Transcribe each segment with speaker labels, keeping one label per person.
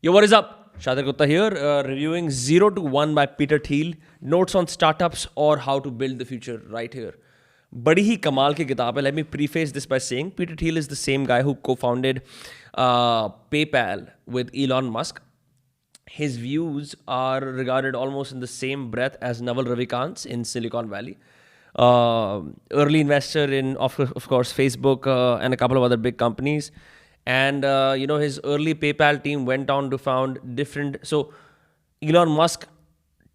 Speaker 1: Yo, what is up? Shadir Gupta here, reviewing 0 to 1 by Peter Thiel, notes on startups or how to build the future right here. बड़ी ही कमाल की किताब है. Let me preface this by saying Peter Thiel is the same guy who co-founded PayPal with Elon Musk. His views are regarded almost in the same breath as Naval Ravikant's in Silicon Valley. Early investor in, of course, Facebook and a couple of other big companies. And, his early PayPal team went on to found different... So, Elon Musk,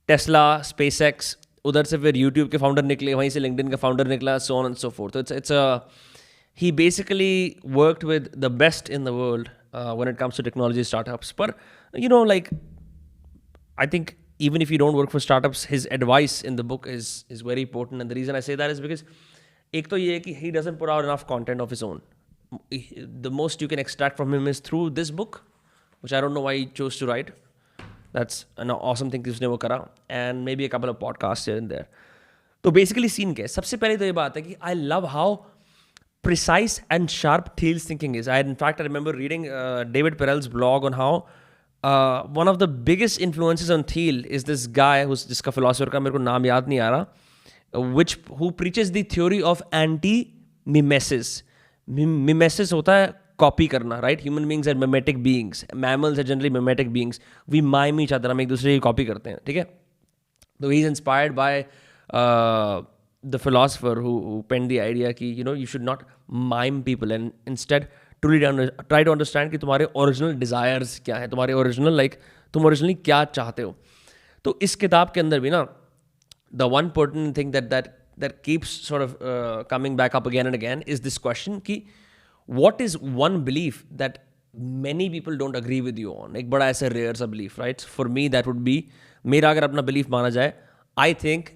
Speaker 1: Tesla, SpaceX, उधर से फिर YouTube के founder निकले, वहीं से LinkedIn का founder निकला, so on and so forth. So he basically worked with the best in the world when it comes to technology startups. But, I think even if you don't work for startups, his advice in the book is very important. And the reason I say that is because एक तो ये है कि he doesn't put out enough content of his own. The most you can extract from him is through this book, which I don't know why he chose to write. That's an awesome thing कि उसने वो करा, and maybe a couple of podcasts here and there. तो basically scene क्या है? सबसे पहले तो ये बात है कि I love how precise and sharp Thiel's thinking is. In fact, I remember reading David Perel's blog on how one of the biggest influences on Thiel is this guy जिसका philosopher का मेरे को नाम याद नहीं आ रहा, who preaches the theory of anti-mimesis. Mimesis होता है कॉपी करना, right? Human beings are mimetic beings, mammals are generally mimetic beings. We mime each other, हम एक दूसरे की कॉपी करते हैं, ठीक है? तो he is inspired by the philosopher who pen the idea कि you should not mime people and instead try to understand कि तुम्हारे ओरिजिनल डिज़ायर्स क्या हैं, तुम्हारे ओरिजिनल तुम ओरिजिनली क्या चाहते हो. तो इस किताब के अंदर भी ना the one important thing that keeps sort of coming back up again and again is this question कि what is one belief that many people don't agree with you on? एक बड़ा ऐसा rare सा belief, right? For me that would be, मेरा अगर अपना belief माना जाए, I think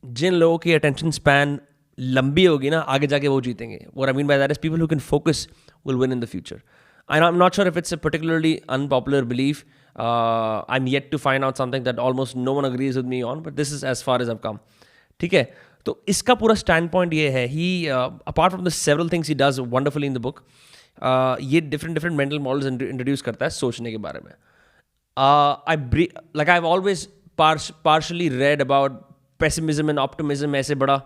Speaker 1: जिन लोगों की attention span लंबी होगी ना, आगे जाके वो जीतेंगे. What I mean by that is people who can focus will win in the future. And I'm not sure if it's a particularly unpopular belief. I'm yet to find out something that almost no one agrees with me on, but this is as far as I've come. ठीक है? तो इसका पूरा stand point ये है, he apart from the several things he does wonderfully in the book, ये different mental models introduce करता है सोचने के बारे में. I have always partially read about pessimism and optimism, ऐसे बड़ा,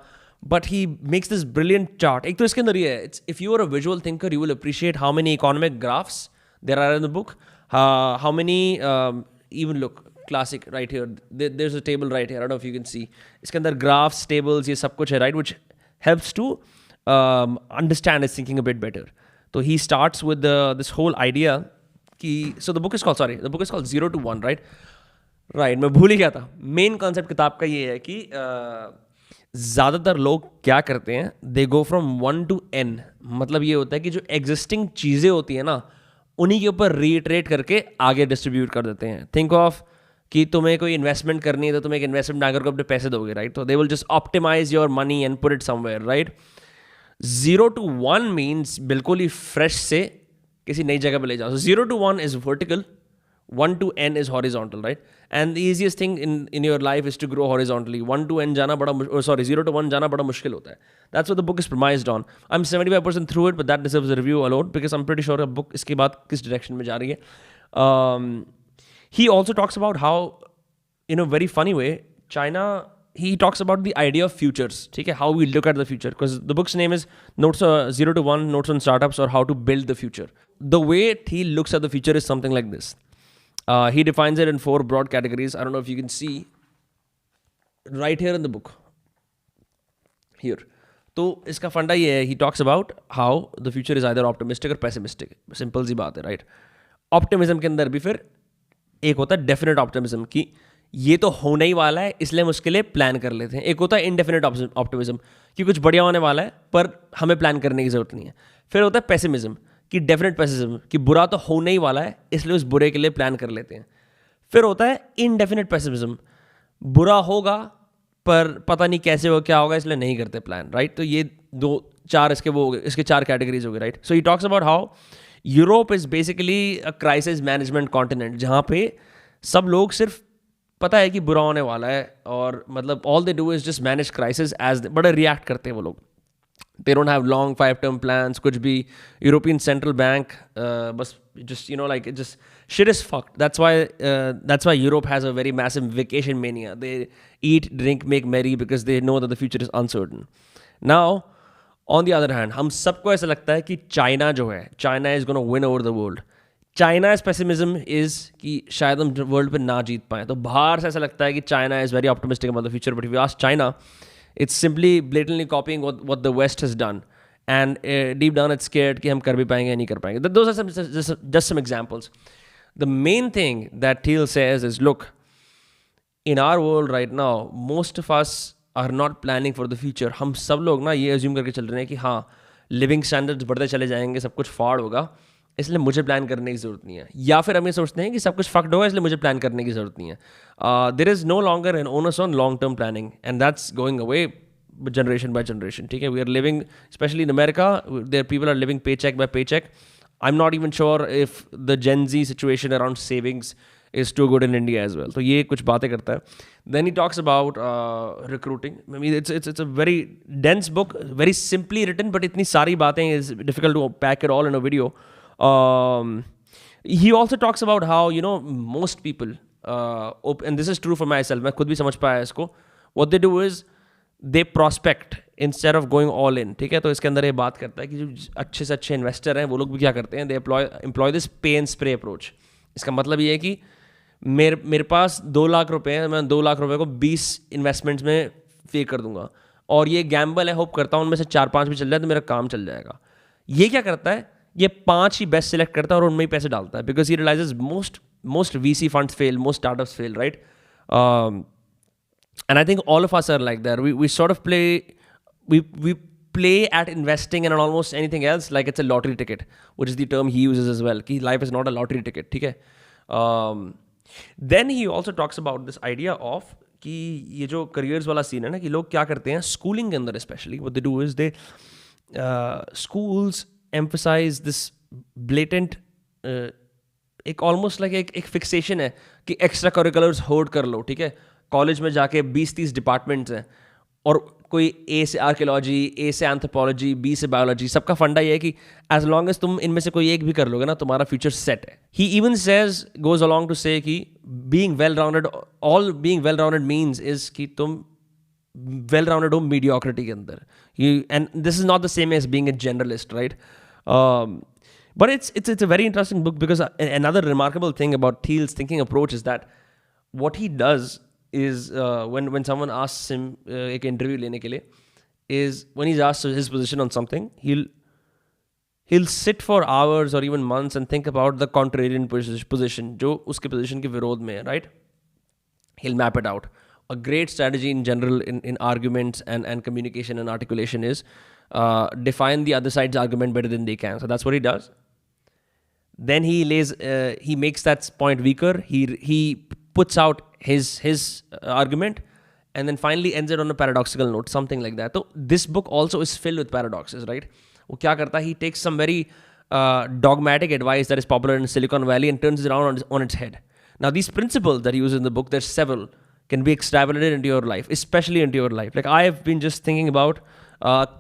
Speaker 1: but he makes this brilliant chart. एक तो इसके अंदर ये है, it's if you are a visual thinker you will appreciate how many economic graphs there are in the book, how many even look classic right here, there's a table right here, I don't know if you can see, इसके अंदर graphs, tables, ये सब कुछ है, right, which helps to understand his thinking a bit better. So he starts with this whole idea कि, so the book is called 0 to 1, right, मैं भूल ही गया था. मेन कॉन्सेप्ट किताब का ये है कि ज़्यादातर लोग क्या करते हैं, they go from 1 to n, मतलब ये होता है कि जो एग्जिस्टिंग चीज़ें होती हैं ना, उन्हीं के ऊपर रीइटरेट करके आगे डिस्ट्रीब्यूट कर देते हैं. थिंक ऑफ कि तुम्हें कोई इन्वेस्टमेंट करनी है तो तुम एक इन्वेस्टमेंट बैंकर को अपने पैसे दोगे, राइट? तो they will just optimise your money and put it somewhere, right? 0 to 1 means बिल्कुल ही फ्रेश से किसी नई जगह पे ले जाओ. 0 to 1 is vertical, 1 to n is horizontal, right? And the easiest thing in your life is to grow horizontally. 1 to n जाना बड़ा 0 to 1 जाना बड़ा मुश्किल होता है. That's what the book is premised on. I'm 75% through it, but that deserves a review alone because I'm pretty sure the book इसके बाद किस direction में जा रही है. He also talks about how, in a very funny way, China, he talks about the idea of futures, ठीक है? How we look at the future, because the book's name is Notes 0 to 1, Notes on Startups or How to Build the Future. The way he looks at the future is something like this. He defines it in 4 broad categories. I don't know if you can see right here in the book. Here. तो इसका फंडा ये है, he talks about how the future is either optimistic or pessimistic. Simple सी बात है, right? Optimism के अंदर भी फिर एक होता है डेफिनेट ऑप्टिमिज्म कि ये तो होने ही वाला है इसलिए हम उसके लिए प्लान कर लेते हैं. एक होता है इनडेफिनेट ऑप्टिमिज्म कि कुछ बढ़िया होने वाला है पर हमें प्लान करने की ज़रूरत नहीं है. फिर होता है पेसिमिज्म कि डेफिनेट पेसिमिज्म कि बुरा तो होने ही वाला है इसलिए उस बुरे के लिए प्लान कर लेते हैं. फिर होता है इनडेफिनेट पेसिमिज्म, बुरा होगा पर पता नहीं कैसे हो क्या होगा इसलिए नहीं करते प्लान, राइट? तो ये 2-4 इसके 4 कैटेगरीज हो गए, right? So he talks about how Europe is basically a crisis management continent, जहाँ पे सब लोग सिर्फ पता है कि बुरा होने वाला है और मतलब all they do is just manage crisis as बड़े रिएक्ट करते हैं वो लोग. They don't have long 5-term plans, कुछ भी. European Central Bank बस just it just shit is fucked. That's why Europe has a very massive vacation mania. They eat, drink, make merry because they know that the future is uncertain. Now, on the other hand, हम सबको ऐसा लगता है कि China जो है, China is gonna win over the world. चाइना's pessimism is कि शायद हम वर्ल्ड पे ना जीत पाए. तो बाहर से ऐसा लगता है कि China is very optimistic about the future, but if you ask China, it's simply blatantly copying what the West has done. And deep down it's scared कि हम कर भी पाएंगे या नहीं कर पाएंगे. Those are just some examples. The main thing that Thiel says is, look, in our world right now, most of us are not planning for the future. हम सब लोग ना ये assume करके चल रहे हैं कि हाँ, living standards बढ़ते चले जाएंगे, सब कुछ फाड़ होगा, इसलिए मुझे प्लान करने की ज़रूरत नहीं है. या फिर हम ये सोचते हैं कि सब कुछ फक्ड होगा, इसलिए मुझे प्लान करने की ज़रूरत नहीं है. There is no longer an onus on long term planning, and that's going away generation by generation. ठीक है, we are living, specially in America, there people are living pay check by pay check. I am not even sure if the Gen Z situation around savings is too good in India as well. तो ये कुछ बातें करता है. Then he talks about recruiting. I mean, it's a very dense book, very simply written, but इतनी सारी बातें, is difficult to pack it all in a video. He also talks about how, you know, most people, and this is true for myself, मैं खुद भी समझ पाया इसको, what they do is they prospect instead of going all in. ठीक है, तो इसके अंदर ये बात करता है कि जो अच्छे से अच्छे इन्वेस्टर हैं वो लोग भी क्या करते हैं, they employ this pay and spray approach. इसका मतलब ये है कि मेरे पास 2 लाख रुपए हैं, मैं 2 लाख रुपए को 20 इन्वेस्टमेंट्स में पे कर दूंगा, और ये गैम्बल है, होप करता हूँ उनमें से 4-5 भी चल जाए तो मेरा काम चल जाएगा. ये क्या करता है, ये 5 ही बेस्ट सिलेक्ट करता है और उनमें ही पैसे डालता है, because he realises most VC funds fail, most startups fail, right? And I think all of us are like that. We sort of we play at investing and almost anything else like it's a lottery ticket, which is the term he uses as well, कि life is not a lottery ticket. ठीक है. Then he also talks about this idea of कि ये जो careers वाला scene है ना, कि लोग क्या करते हैं schooling के अंदर, especially what they do is they schools emphasize this blatant एक almost like एक fixation है कि extra curriculars होल्ड कर लो. ठीक है, कॉलेज में जाके 20-30 डिपार्टमेंट्स हैं, और कोई A से आर्कियोलॉजी, A से एंथ्रोपोलॉजी, B से बायोलॉजी, सबका फंडा ये है कि एज लॉन्ग एज तुम इनमें से कोई एक भी कर लोगे ना, तुम्हारा फ्यूचर सेट है. He even says, goes along to say कि being well rounded means is कि तुम वेल राउंडेड हो मीडियोक्रिटी के अंदर. And this is not the same as being a generalist, right? But it's a very interesting book because another remarkable thing about Thiel's thinking approach is that what he does is when someone asks him एक interview लेने के लिए, is when he's asked his position on something, he'll sit for hours or even months and think about the contrarian position जो उसके position के विरोध में है, right? He'll map it out. A great strategy in general in arguments and communication and articulation is define the other side's argument better than they can. So that's what he does. Then he makes that point weaker. He puts out his argument, and then finally ends it on a paradoxical note, something like that. So this book also is filled with paradoxes, right? वो क्या करता है? He takes some very dogmatic advice that is popular in Silicon Valley and turns it around on its head. Now these principles that he uses in the book, there's several, can be extrapolated into your life, especially into your life. Like I have been just thinking about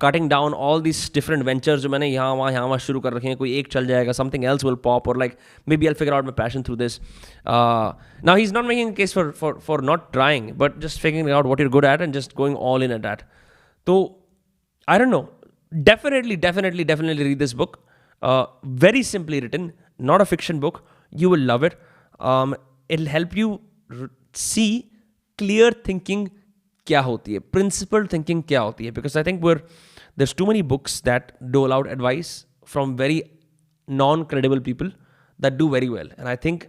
Speaker 1: cutting down all these different ventures जो मैंने यहाँ वहाँ शुरू कर रखे हैं. कोई एक चल जाएगा, something else will pop, or like maybe I'll figure out my passion through this. Now he's not making a case for not trying, but just figuring out what you're good at and just going all in at that. So I don't know. Definitely read this book. Very simply written, not a fiction book. You will love it. It'll help you see clear thinking क्या होती है, principled thinking क्या होती है, because I think there's too many books that dole out advice from very non-credible people that do very well, and I think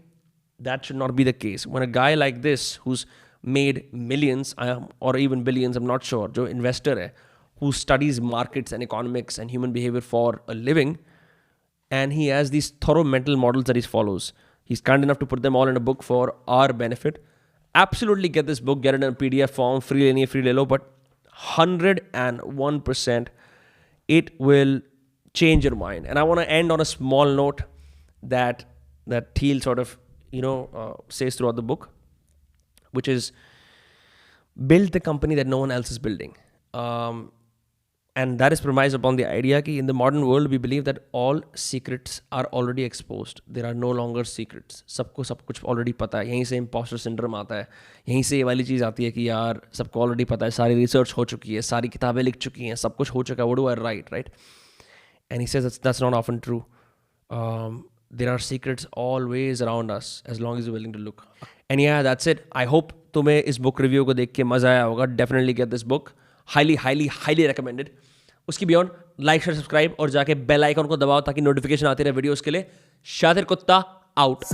Speaker 1: that should not be the case. When a guy like this, who's made millions or even billions, I'm not sure, जो investor है, who studies markets and economics and human behavior for a living, and he has these thorough mental models that he follows, he's kind enough to put them all in a book for our benefit. Absolutely get this book, get it in a PDF form, free le lo, but 101% it will change your mind. And I want to end on a small note that Thiel sort of, says throughout the book, which is build the company that no one else is building. And that is premised upon the idea कि in the modern world we believe that all secrets are already exposed. There are no longer secrets. सबको सब कुछ already पता है. यहीं से imposter syndrome आता है. यहीं से ये वाली चीज़ आती है कि यार सबको already पता है, सारी research हो चुकी है, सारी किताबें लिख चुकी हैं, सब कुछ हो चुका है. What do I write, right? And he says that's not often true. There are secrets always around us as long as you're willing to look. And yeah, that's it. I hope तुम्हें इस book review को देख के मज़ा आया होगा. Definitely get this book. highly recommended. उसकी beyond like share subscribe और जाके बेल आइकन को दबाओ ताकि नोटिफिकेशन आती रहे वीडियोस के लिए. शातिर कुत्ता आउट.